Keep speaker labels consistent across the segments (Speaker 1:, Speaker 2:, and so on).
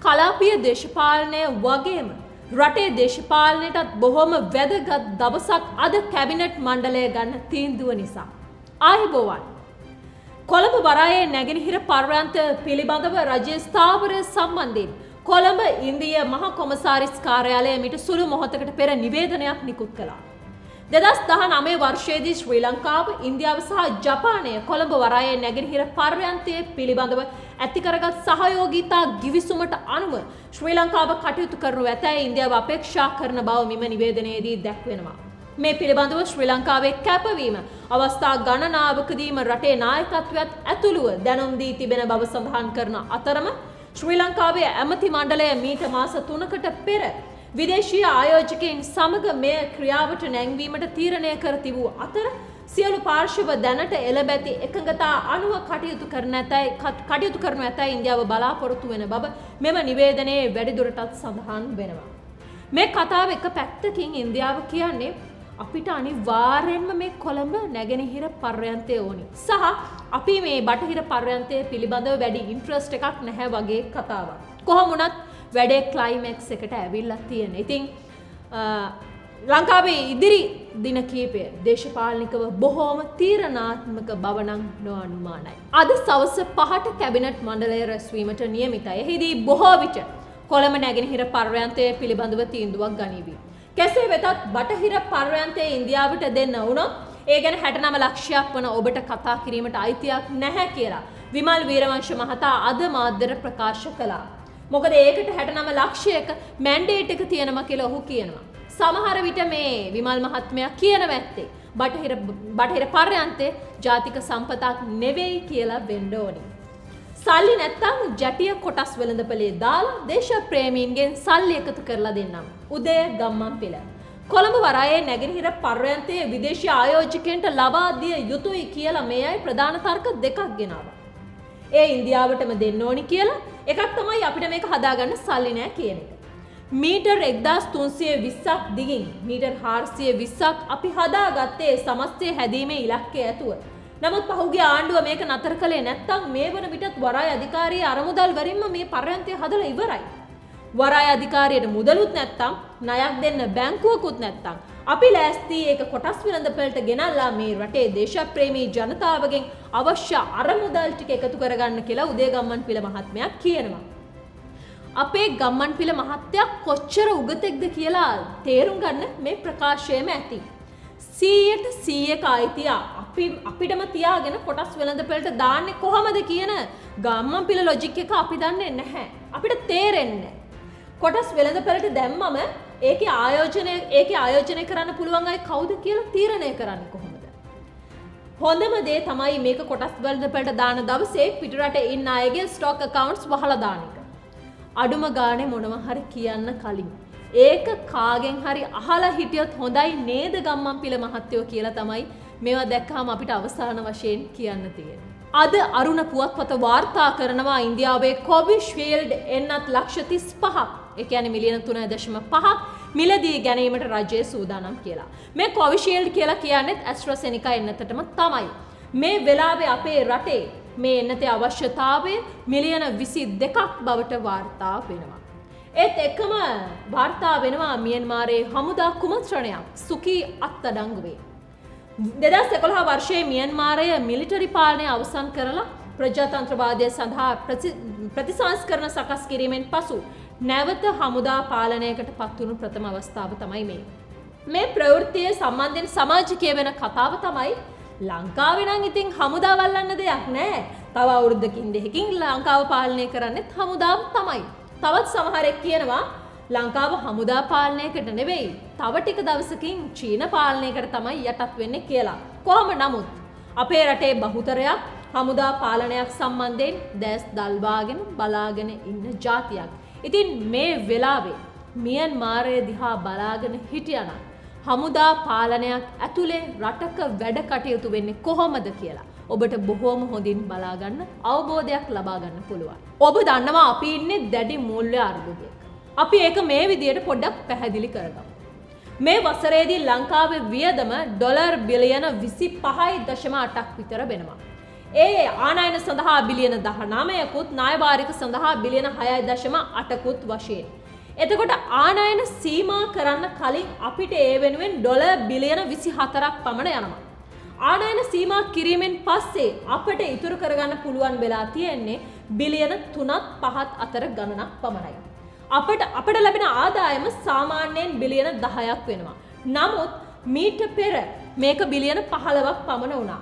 Speaker 1: කලාපීය දේශපාලනය වගේම රටේ දේශපාලනයටත් බොහොම වැදගත් දවසක් අද කැබිනට් මණ්ඩලය ගන්න තීන්දුව නිසා. ආයුබෝවන්. කොළඹ වරායේ නැගෙනහිර පර්යන්ත පිළිබඳව රජයේ ස්ථාවරය සම්බන්ධයෙන් කොළඹ ඉන්දිය මහ කොමසාරිස් කාර්යාලය මිට සුළු මොහොතකට පෙර නිවේදනයක් නිකුත් කළා. 2019 වර්ෂයේදී ශ්‍රී ලංකාව, ඉන්දියාව සහ ජපානය කොළඹ වරායේ නැගෙනහිර පර්යන්තයේ පිළිබඳව ඇති කරගත් සහයෝගීතා ගිවිසුමට අනුව ශ්‍රී ලංකාව කටයුතු කරනු ඇතැයි ඉන්දියාව අපේක්ෂා කරන බව මෙම නිවේදනයේදී දැක්වෙනවා. මේ පිළිබඳව ශ්‍රී ලංකාවේ කැපවීම අවස්ථා ගණනාවකදීම රටේ නායකත්වයත් ඇතුළුව දැනුම් දී තිබෙන බව සඳහන් කරන අතරම ශ්‍රී ලංකාවේ ඇමති මණ්ඩලය මීට මාස 3කට පෙර විදේශීය ආයෝජකයින් සමග මේ ක්‍රියාවට නැංවීමට තීරණය කර තිබූ අතර සියලු පාර්ශ්ව දැනට එළබැති එකඟතා අනුව කටයුතු කරනු ඇතැයි ඉන්දියාව බලාපොරොත්තු වෙන බව මෙම නිවේදනයේ වැඩිදුරටත් සඳහන් වෙනවා. මේ කතාව එක පැත්තකින් ඉන්දියාව කියන්නේ අපිට අනිවාර්යෙන්ම මේ කොළඹ නැගෙනහිර පර්යන්තය ඕනි. සහ අපි මේ බටහිර පර්යන්තය පිළිබඳව වැඩි ඉන්ට්‍රස්ට් එකක් නැහැ වගේ කතාවක්. කොහොම වුණත් වැඩේ ක්ලයිමැක්ස් එකට ඇවිල්ලා තියෙන. ඉතින් ලංකාවේ ඉදිරි දින කීපය දේශපාලනිකව බොහෝම තීරණාත්මක බව නම් නොඅනුමානයි. අද සවස් 5ට කැබිනට් මණ්ඩලය රැස්වීමට නියමිතයි. එහිදී බොහෝ විට කොළඹ නැගෙනහිර පර්යන්තය පිළිබඳව තීන්දුවක් ගනිවි. කෙසේ වෙතත් බටහිර පර්යන්තය ඉන්දියාවට දෙන්න වුණොත් ඒ ගැන 69 ලක්ෂයක් වන ඔබට කතා කිරීමට අයිතියක් නැහැ කියලා විමල් වීරවංශ මහතා අද මාධ්‍යයට ප්‍රකාශ කළා. මොකද ඒකට 69 ලක්ෂයක මැන්ඩේට් එක තියෙනවා කියලා ඔහු කියනවා. සමහර විට මේ විමල් මහත්මයා කියනවා ඇත්තේ බටහිර පර්යන්තේ ජාතික සම්පතක් නෙවෙයි කියලා වෙන්න ඕනි. සල්ලි නැත්තම් ජටිය කොටස් වෙළඳපොලේ දාලා දේශප්‍රේමීන්ගෙන් සල්ලි එකතු කරලා දෙන්නම්. උදය ගම්මන්පිල. කොළඹ වරායේ නැගෙනහිර පර්යන්තයේ විදේශීය ආයෝජකයන්ට ලබා දිය යුතුයි කියලා මේ අය ප්‍රධාන තර්ක දෙකක් ගෙනාවා. ඒ ඉන්දියාවටම දෙන්න ඕනි කියලා එකක් තමයි අපිට මේක හදාගන්න සල්ලි නෑ කියන එක. මීටර් 1320ක් දිගින් මීටර් 420ක් අපි හදාගත්තේ සමස්තය හැදීමේ ඉලක්කය ඇතුව. නමුත් පහුගිය ආණ්ඩුව මේක නතර කළේ නැත්නම් මේ වන විටත් වරාය අධිකාරියේ අරමුදල් වරින්ම මේ පර්යන්තය හදලා ඉවරයි. වරාය අධිකාරියට මුදලුත් නැත්නම් ණයක් දෙන්න බැංකුවකුත් නැත්නම් අපි ලෑස්ති ඒක කොටස් වෙළඳපළට ගෙනල්ලා මේ රටේ දේශප්‍රේමී ජනතාවගෙන් අවශ්‍ය අරමුදල් ටික එකතු කරගන්න කියලා උදේ ගම්මන්පිල මහත්මයා කියනවා. අපේ ගම්මන්පිල මහත්තයා කොච්චර උගතෙක්ද කියලා තේරුම් ගන්න මේ ප්‍රකාශයම ඇති. 100% අයිතිය අපිටම තියාගෙන කොටස් වෙළඳපළට දාන්නේ කොහමද කියන ගම්මන්පිල ලොජික් එක අපි දන්නේ නැහැ. අපිට තේරෙන්නේ කොටස් වෙළඳපළට දැම්මම ඒකේ ආයෝජනය කරන්න පුළුවන් අය කවුද කියලා තීරණය කරන්නේ කොහොමද? හොඳම දේ තමයි මේක කොටස් වෙළඳපළට දාන දවසේ පිටරට ඉන්න අයගේ ස්ටොක් accounts වහලා දාන එක. අඩුම ගානේ මොනවා හරි කියන්න කලින් ඒක කාගෙන් හරි අහලා හිටියොත් හොඳයි නේද ගම්මන්පිල මහත්තයෝ කියලා තමයි මේවා දැක්කම අපිට අවසාන වශයෙන් කියන්න තියෙන්නේ. අද අරුණ පුවත්පත වාර්තා කරනවා ඉන්දියාවේ කොවිෂීල්ඩ් එන්නත් ලක්ෂ 35ක්, ඒ කියන්නේ මිලියන 3.5ක් මිලදී ගැනීමට රජය සූදානම් කියලා. මේ කොවිෂීල්ඩ් කියලා කියන්නේ ඇස්ට්‍රාසෙනිකා එන්නතටම තමයි. මේ වෙලාවේ අපේ රටේ මේ එන්නතේ අවශ්‍යතාවය මිලියන 22ක් බවට වාර්තා වෙනවා. ඒත් එකම වාර්තා වෙනවා මියන්මාරයේ හමුදා කුමන්ත්‍රණයක් සුකී අත්අඩංගුවේ. 2011 වර්ෂයේ මියන්මාරය මිලිටරි පාලනය අවසන් කරලා ප්‍රජාතන්ත්‍රවාදය සඳහා ප්‍රතිසංස්කරණ සකස් කිරීමෙන් පසු නැවත හමුදා පාලනයකට පත්වුණු ප්‍රථම අවස්ථාව තමයි මේ. මේ ප්‍රවෘත්තිය සම්බන්ධයෙන් සමාජිකය වෙන කතාව තමයි ලංකාවේ නම් ඉතින් හමුදා වල්ලන්න දෙයක් නැහැ. තව අවුරුද්දකින් දෙකකින් ලංකාව පාලනය කරන්නේත් හමුදාව තමයි. තවත් සමහරෙක් කියනවා ලංකාව හමුදා පාලනයකට නෙවෙයි තව ටික දවසකින් චීන පාලනයකට තමයි යටත් වෙන්නේ කියලා. කොහොම නමුත් අපේ රටේ බහුතරයක් හමුදා පාලනයක් සම්බන්ධයෙන් දැස් දල්වාගෙන බලාගෙන ඉන්න ජාතියක්. ඉතින් මේ වෙලාවේ මියන්මාරය දිහා බලාගෙන හිටියනම් හමුදා පාලනයක් ඇතුලේ රටක වැඩ කටයුතු වෙන්නේ කොහොමද කියලා ඔබට බොහෝම හොඳින් බලා ගන්න අවබෝධයක් ලබා ගන්න පුළුවන්. ඔබ දන්නවා අපි ඉන්නේ දැඩි මූල්‍ය අර්බුදයක. අපි ඒක මේ විදියට පොඩ්ඩක් පැහැදිලි කරගමු. මේ වසරේදී ලංකාවේ වියදම ඩොලර් බිලියන 25.8ක් විතර වෙනවා. ඒ ආනයන සඳහා බිලියන 19කුත් ණයභාරිත සඳහා බිලියන 6.8කුත් වශයෙන්. එතකොට ආනයන සීමා කරන්න කලින් අපිට ඒ වෙනුවෙන් ඩොලර් බිලියන 24ක් පමණ යනවා. ආනයන සීමා කිරීමෙන් පස්සේ අපිට ඉතුරු කරගන්න පුළුවන් වෙලා තියෙන්නේ බිලියන 3ත් 5ත් අතර ගණනක් පමණයි. අපිට ලැබෙන ආදායම සාමාන්‍යයෙන් බිලියන 10ක් වෙනවා. නමුත් මීට පෙර මේක බිලියන 15ක් පමණ වුණා.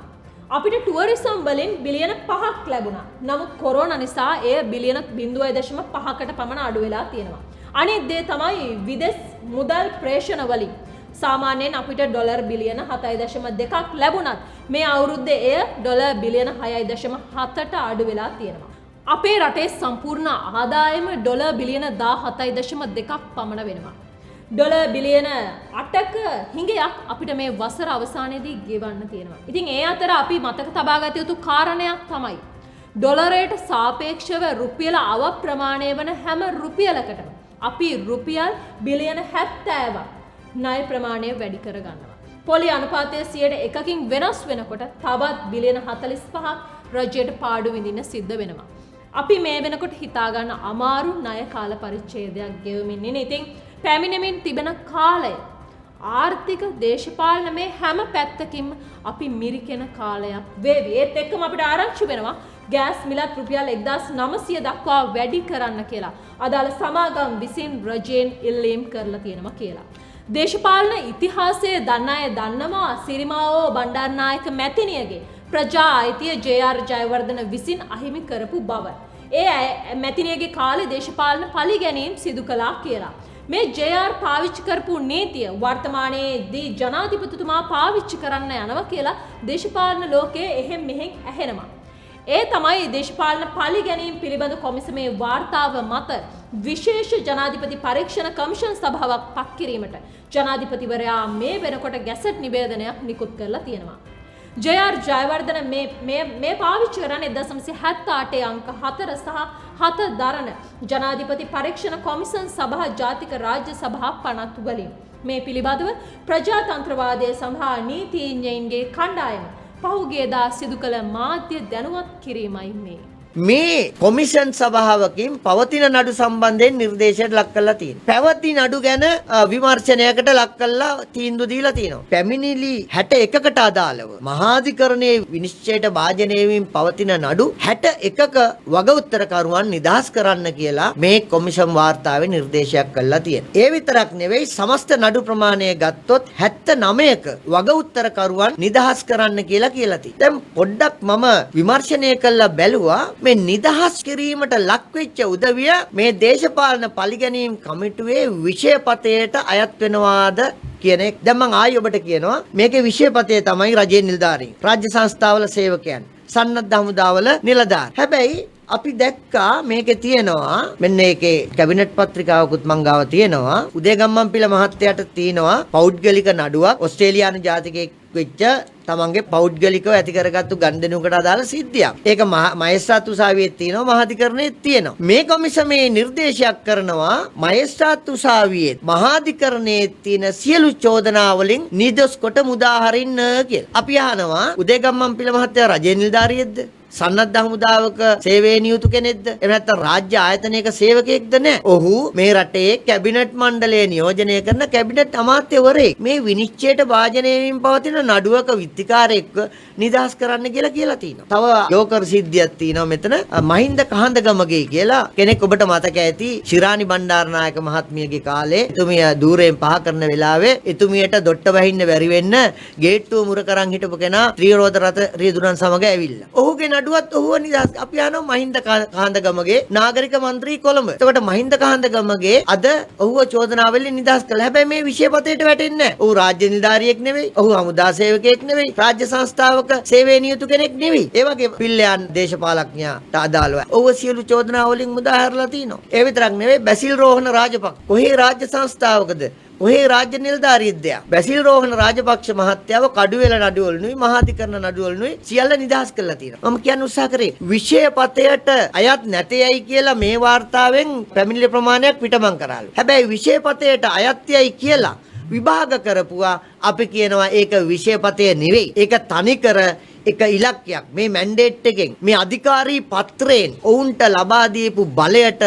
Speaker 1: අපිට ටුවරිසම් වලින් බිලියන 5ක් ලැබුණා. නමුත් කොරෝනා නිසා එය බිලියන 0.5කට පමණ අඩු වෙලා තියෙනවා. අනිත් දේ තමයි විදෙස් මුදල් ප්‍රේෂණ වලින් සාමාන්‍යයෙන් අපිට ඩොලර් බිලියන 7.2ක් ලැබුණත් මේ අවුරුද්දේ එය ඩොලර් බිලියන 6.7ට අඩු වෙලා තියෙනවා. අපේ රටේ සම්පූර්ණ ආදායම ඩොලර් බිලියන 17.2ක් පමණ වෙනවා. ඩොලර් බිලියන 8ක හිඟයක් අපිට මේ වසර අවසානයේදී ගෙවන්න තියෙනවා. ඉතින් ඒ අතර අපි මතක තබා ගත යුතු කාරණයක් තමයි ඩොලරයට සාපේක්ෂව රුපියල අව ප්‍රමාණය වන හැම රුපියලකටම අපි රුපියල් බිලියන 70ක් ණය ප්‍රමාණය වැඩි කර ගන්නවා. පොලි අනුපාතය 100%කින් වෙනස් වෙනකොට තවත් බිලියන 45ක් රජයට පාඩු විඳින්න සිද්ධ වෙනවා. අපි මේ වෙනකොට හිතා ගන්න අමාරු ණය කාල පරිච්ඡේදයක් ගෙවමින් ඉන්නේ. ඉතින් පැමිණෙමින් තිබෙන කාලය ආර්ථික දේශපාලන මේ හැම පැත්තකින්ම අපි මිරිකෙන කාලයක් වේවි. ඒත් එක්කම අපිට ආරංචි වෙනවා ගෑස් මිලත් රුපියල් 1900 දක්වා වැඩි කරන්න කියලා. අදාළ සමාගම් විසින් රජයෙන් ඉල්ලීම් කරලා තියෙනවා කියලා. දේශපාලන ඉතිහාසයේ දන්න අය දන්නවා සිරිමාවෝ බණ්ඩාරනායක මැතිණියගේ ප්‍රජා අයිතිය ජේ.ආර්. ජයවර්ධන විසින් අහිමි කරපු බව. ඒ මැතිණියගේ කාලේ දේශපාලන පලිගැනීම් සිදු කළා කියලා. මේ ජේ.ආර්. පාවිච්චි කරපු නීතිය වර්තමානයේදී ජනාධිපතිතුමා පාවිච්චි කරන්න යනවා කියලා දේශපාලන ලෝකයේ එහෙම් මෙහෙම් ඇහෙනවා. ඒ තමයි දේශපාලන පලිගැනීම් පිළිබඳ කොමිසමේ වාර්තාව මත විශේෂ ජනාධිපති පරීක්ෂණ කමිෂන් සභාවක් පත් කිරීමට ජනාධිපතිවරයා මේ වෙනකොට ගැසට් නිවේදනයක් නිකුත් කරලා තියෙනවා. ජේ.ආර්. ජයවර්ධන මේ පාවිච්චි කරන්නේ 1978 අංක 4 සහ 7 දරන ජනාධිපති පරීක්ෂණ කොමිසම් සභා ජාතික රාජ්‍ය සභා පනත් වලින්. මේ පිළිබඳව ප්‍රජාතන්ත්‍රවාදයේ සඳහා නීතිඥයින්ගේ කණ්ඩායම පහුගියදා සිදු කළ මාධ්‍ය දැනුවත් කිරීමයි
Speaker 2: මේ කොමිෂන් සභාවකින් පවතින නඩු සම්බන්ධයෙන් නිර්දේශයට ලක් කරලා තියෙනවා. පැවති නඩු ගැන විමර්ශනයකට ලක් කරලා තීන්දුව දීලා තියෙනවා. පැමිණිලි 61කට අදාළව මහාධිකරණයේ විනිශ්චයට භාජනය වීම පවතින නඩු 61ක වග උත්තරකරුවන් නිදහස් කරන්න කියලා මේ කොමිෂන් වාර්තාවේ නිර්දේශයක් කරලා තියෙනවා. ඒ විතරක් නෙවෙයි සමස්ත නඩු ප්‍රමාණය ගත්තොත් 79ක වග උත්තරකරුවන් නිදහස් කරන්න කියලා තියෙනවා. දැන් පොඩ්ඩක් මම විමර්ශනය කළා බැලුවා මේ නිදහස් කිරීමට ලක්වෙච්ච උදවිය මේ දේශපාලන පරිගැනීම් කමිටුවේ විෂයපතයට අයත් වෙනවාද කියන එක. දැන් මම ආයි ඔබට කියනවා මේකේ විෂයපතය තමයි රජයේ නිලධාරීන්, රාජ්‍ය සංස්ථාවල සේවකයන්, සන්නද්ධ හමුදාවල නිලධාරීන්. හැබැයි අපි දැක්කා මේකේ තියෙනවා මෙන්න ඒකේ කැබිනට් පත්‍රිකාවකුත් මං ගාව තියෙනවා. උදේගම්මන්පිල මහත්තයාට තියෙනවා පෞද්ගලික නඩුවක් ඕස්ට්‍රේලියානු ජාතිකයෙක් වෙච්ච තමන්ගේ පෞද්ගලිකව ඇති කරගත්තු ගනුදෙනුවකට අදාළ සිද්ධියක්. ඒක මහේස්ත්‍රාත් උසාවියේ තියෙනවා, මහාධිකරණයේ තියෙනවා. මේ කොමිසමේ නිර්දේශයක් කරනවා මහේස්ත්‍රාත් උසාවියේ මහාධිකරණයේ තියෙන සියලු චෝදනා වලින් නිදොස් කොට මුදා හරින්න කියලා. අපි අහනවා උදේගම්මන්පිල මහත්තයා රජයේ නිලධාරියෙක්ද? සන්නද්ධ හමුදාවක සේවයේ නියුතු කෙනෙක්ද? එහෙම නැත්නම් රාජ්‍ය ආයතනයක සේවකයෙක්ද? නැහැ. ඔහු මේ රටේ කැබිනට් මණ්ඩලය නියෝජනය කරන කැබිනට් අමාත්‍යවරයෙක්. මේ විනිශ්චයට භාජනය වීම පවතින නඩුවක විත්තිකාරයෙක්ව නිදහස් කරන්න කියලා තියෙනවා. තව යෝකර් සිද්ධියක් තියෙනවා මෙතන. මහින්ද කහඳගමගේ කියලා කෙනෙක් ඔබට මතක ඇති. ශිරානි බණ්ඩාරනායක මහත්මියගේ කාලේ එතුමිය ධූරයෙන් පහ කරන වෙලාවේ එතුමියට දොට්ට වහින්න බැරි වෙන්න ගේට්ටුව මුර කරන් හිටපු කෙනා ත්‍රිරෝද රථ රියදුරන් සමග ඇවිල්ලා. ඔහුගේ නඩුවත් ඔහුව නිදහස්. අපි අහනවා මහින්ද කහඳගමගේ නාගරික මන්ත්‍රී කොළඹ. එතකොට මහින්ද කහඳගමගේ අද ඔහුව චෝදනා වලින් නිදහස් කළා. හැබැයි මේ විෂයපතේට වැටෙන්නේ නැහැ. ඔහු රාජ්‍ය නිලධාරියෙක් නෙවෙයි. ඔහු හමුදා සේවකයෙක් නෙවෙයි. රාජ්‍ය සංස්ථාවක සේවයේ නියුතු කෙනෙක් නෙවෙයි. ඒ වගේ පිල්ලයන් දේශපාලඥයාට අදාළව ඔහු සියලු චෝදනා වලින් මුදා හැරලා තිනවා. ඒ විතරක් නෙවෙයි බැසිල් රෝහණ රාජපක්ෂ. කොහේ රාජ්‍ය සංස්ථාවකද? ඔහේ රාජ්‍ය නිලධාරියෙක්ද? බැසිල් රෝහණ රාජපක්ෂ මහත්තයාව කඩුවෙල නඩුවලුයි මහාධිකරණ නඩුවලුයි සියල්ල නිදහස් කරලා තියෙනවා. මම කියන්න උත්සාහ කරේ විෂයපතයට අයත් නැතේයි කියලා මේ වාර්තාවෙන් පැමිණිලි ප්‍රමාණයක් පිටමං කරාලු. හැබැයි විෂයපතයට අයත්යයි කියලා විභාග කරපුවා අපි කියනවා ඒක විෂයපතය නෙවෙයි. ඒක තනිකර එක ඉලක්කයක් මේ මැන්ඩේට් එකෙන් මේ අධිකාරී පත්‍රයෙන් ඔවුන්ට ලබා දීපු බලයට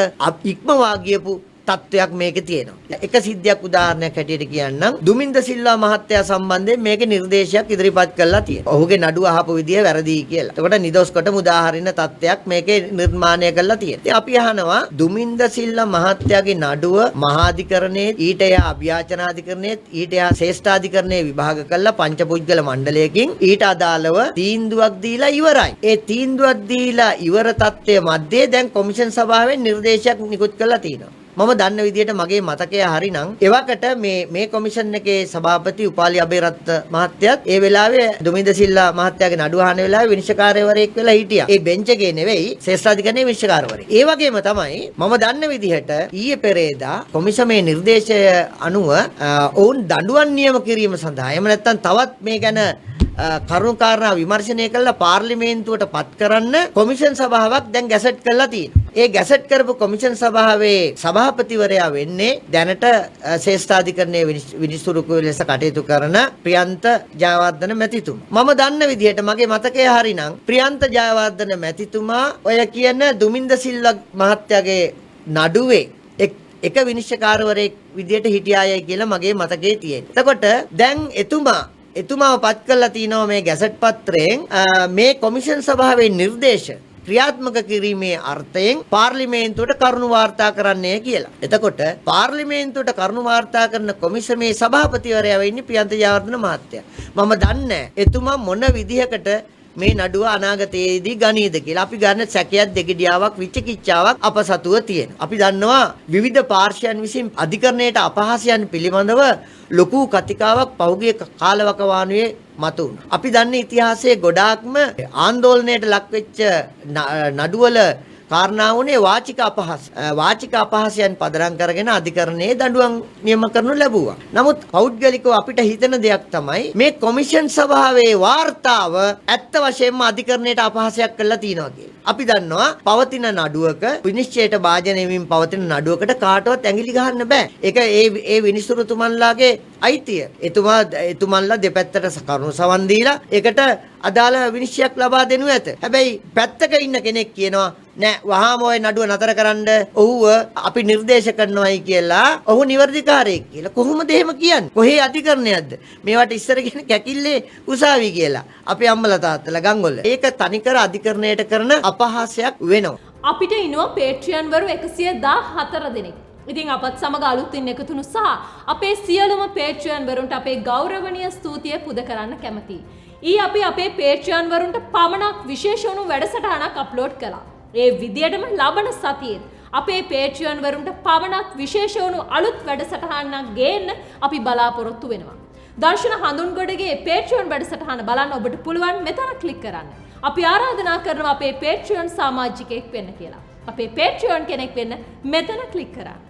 Speaker 2: ඉක්මවා ගියපු තත්වයක් මේකේ තියෙනවා. එක සිද්ධියක් උදාහරණයක් හැටියට කියන්නම්. දුමින්ද සිල්වා මහත්තයා සම්බන්ධයෙන් මේකේ නිර්දේශයක් ඉදිරිපත් කළා තියෙනවා. ඔහුගේ නඩුව අහපු විදිය වැරදි කියලා. එතකොට නිදොස් කොට මුදාහරින තත්ත්වයක් මේකේ නිර්මාණය කරලා තියෙනවා. ඉතින් අපි අහනවා දුමින්ද සිල්වා මහත්තයාගේ නඩුව මහාධිකරණයේ ඊට එහා අභියාචනාධිකරණයේ ඊට එහා ශ්‍රේෂ්ඨාධිකරණයේ විභාග කළා පංචපුද්ගල මණ්ඩලයකින් ඊට අදාළව තීන්දුවක් දීලා ඉවරයි. ඒ තීන්දුවක් දීලා ඉවර තත්ත්වයේ මැද්දේ දැන් කොමිෂන් සභාවෙන් නිර්දේශයක් නිකුත් කරලා තියෙනවා. මම දන්න විදිහට මගේ මතකය හරිනම් එවකට මේ කොමිෂන් එකේ සභාපති උපාලි අබේරත්න මහත්තයත් ඒ වෙලාවේ දුමින්ද සිල්වා මහත්තයාගේ නඩුව අහන වෙලාවේ විනිශ්චයකාරවරයෙක් වෙලා හිටියා. ඒ බෙන්ච් එකේ නෙවෙයි ශ්‍රේෂ්ඨාධිකරණයේ විනිශ්චයකාරවරයෙක්. ඒ වගේම තමයි මම දන්න විදිහට ඊයේ පෙරේදා කොමිෂමේ නිර්දේශය අනුව ඔවුන් දඬුවම් නියම කිරීම සඳහා එහෙම නැත්නම් තවත් මේ ගැන කරුණු කාරණා විමර්ශනය කළා පාර්ලිමේන්තුවට පත් කරන්න කොමිෂන් සභාවක් දැන් ගැසට් කරලා තියෙනවා. ඒ ගැසට් කරපු කොමිෂන් සභාවේ සභාපතිවරයා වෙන්නේ දැනට ශ්‍රේෂ්ඨාධිකරණයේ විනිසුරුකු ලෙස කටයුතු කරන ප්‍රියන්ත ජයවර්ධන මැතිතුමා. මම දන්න විදිහට මගේ මතකය හරිනම් ප්‍රියන්ත ජයවර්ධන මැතිතුමා ඔය කියන දුමින්ද සිල්වා මහත්තයාගේ නඩුවේ එක විනිශ්චයකාරවරයෙක් විදිහට හිටියායයි කියලා මගේ මතකයේ තියෙනවා. එතකොට දැන් එතුමාව පත් කරලා තිනවා මේ ගැසට් පත්‍රයෙන් මේ කොමිෂන් සභාවේ නිර්දේශ ක්‍රියාත්මක කිරීමේ අර්ථයෙන් පාර්ලිමේන්තුවට කරුණු වාර්තා කරන්නය කියලා. එතකොට පාර්ලිමේන්තුවට කරුණු වාර්තා කරන කොමිසමේ සභාපතිවරයා වෙන්නේ ප්‍රියන්ත ජයවර්ධන මහත්තයා. මම දන්නේ එතුමා මොන විදිහකට මේ නඩුව අනාගතයේදී ගනීද කියලා. අපි ගන්න සැකයක් දෙගිඩියාවක් විචිකිච්ඡාවක් අප සතුව තියෙනවා. අපි දන්නවා විවිධ පාර්ශ්වයන් විසින් අධිකරණයට අපහාසයන් පිළිබඳව ලොකු කතිකාවක් පහුගිය කාලවකවානුවේ මතුවුණා. අපි දන්නේ ඉතිහාසයේ ගොඩාක්ම ආందోලනයට ලක්වෙච්ච නඩුවල කාරණා වුණේ වාචික අපහාසයන් පදනම් කරගෙන අධිකරණයේ දඬුවම් නියම කරනු ලැබුවා. නමුත් පෞද්ගලිකව අපිට හිතෙන දෙයක් තමයි මේ කොමිෂන් සභාවේ වාර්තාව ඇත්ත වශයෙන්ම අධිකරණයට අපහාසයක් කරලා තියෙනවා කියලා. අපි දන්නවා පවතින නඩුවක විනිශ්චයට භාජනය වෙමින් පවතින නඩුවකට කාටවත් ඇඟිලි ගහන්න බෑ. ඒක ඒ විනිසුරුතුමන්ලාගේ අයිතිය. එතුමන්ලා දෙපැත්තට කරුණු සවන් දීලා ඒකට අදාළ විනිශ්චයක් ලබා දෙනු ඇත. හැබැයි පැත්තක ඉන්න කෙනෙක් කියනවා නෑ වහාම ওই නඩුව නතර කරන්න ඔහුව අපි නිර්දේශ කරනවායි කියලා ඔහු නිවැරදිකාරයෙක් කියලා. කොහොමද එහෙම කියන්නේ? කොහේ අධිකරණයක්ද? මේවට ඉස්සර කියන කැකිල්ලේ උසාවි කියලා. අපේ අම්මලා තාත්තලා ගංගොල්ල. ඒක තනිකර අධිකරණයට කරන අපහාසයක් වෙනවා.
Speaker 1: අපිට ඉන්නවා පේට්‍රියන් වරු 114 දෙනෙක්. ඉතින් අපත් සමග අලුතින් එකතුණු සහ අපේ සියලුම පේට්‍රියන් වරුන්ට අපේ ගෞරවනීය ස්තුතිය පුද කරන්න කැමතියි. අපි අපේ පේට්‍රියන් වරුන්ට පමණක් විශේෂ වුණු වැඩසටහනක් අප්ලෝඩ් කළා. ඒ විදියටම ලබන සතියේ අපේ පේට්‍රියන් වරුන්ට පමණක් විශේෂ වුණු අලුත් වැඩසටහනක් ගේන්න අපි බලාපොරොත්තු වෙනවා. දර්ශන හඳුන්ගොඩගේ පේට්‍රියන් වැඩසටහන බලන්න ඔබට පුළුවන් මෙතන ක්ලික් කරන්න. අපි ආරාධනා කරනවා අපේ පේට්‍රියන් සමාජිකයෙක් වෙන්න කියලා. අපේ පේට්‍රියන් කෙනෙක් වෙන්න මෙතන ක්ලික් කරන්න.